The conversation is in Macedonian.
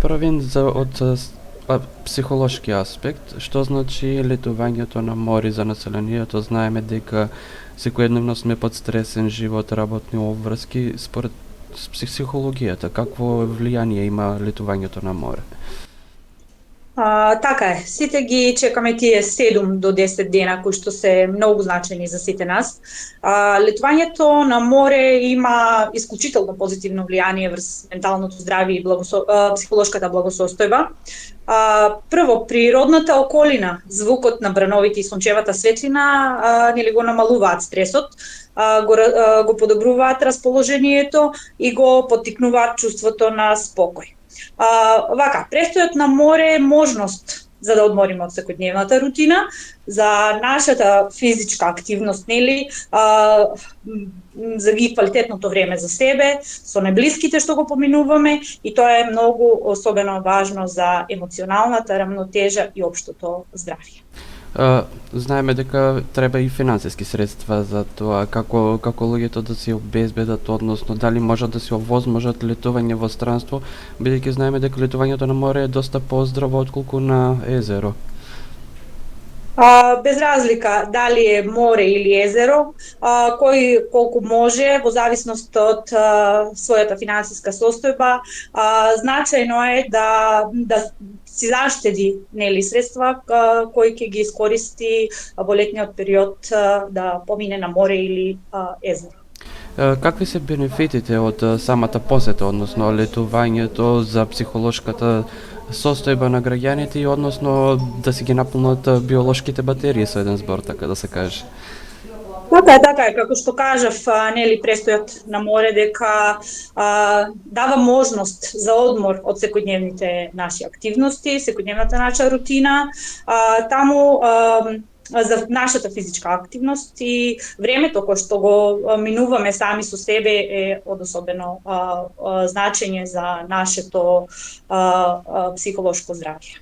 првин психолошки аспект, што значи летувањето на море за населението? Знаеме дека секојдневно сме под стресен живот, работни обврски. Според психологијата, какво влијание има летувањето на море? Така е, сите ги чекаме тие 7 до 10 дена кои што се многу значајни за сите нас. Летувањето на море има исклучително позитивно влијание врз менталното здравје и психолошката благосостојба. Прво, природната околина, звукот на брановите и сончевата светлина нели го намалуваат стресот, го подобруваат расположението и го поттикнуваат чувството на спокој. Престојот на море е можност за да одмориме од секојдневната рутина, за нашата физичка активност, нели, за ги квалитетното време за себе, со најблиските што го поминуваме, и тоа е многу особено важно за емоционалната рамнотежа и општото здравје. Знаеме дека треба и финансиски средства за тоа, како луѓето да се обезбедат, односно дали можат да се овозможат летување во странство, бидејќи знаеме дека летувањето на море е доста поздраво отколку на езеро. Без разлика дали е море или езеро, кој колку може, во зависност од својата финансиска состојба, значајно е да си заштеди нели средства кои ќе ги искористи во летниот период да помине на море или езеро. Какви се бенефитите од самата посета, односно летувањето за психолошката состојба на граѓаните и односно да си ги наполнат биолошките батерии со еден збор, така да се каже? Така е, како што кажав, нели престојот на море дека дава можност за одмор од секојдневните наши активности, секојдневната наша рутина, таму за нашата физичка активност и времето кое што го минуваме сами со себе е од особено значење за нашето психолошко здравје.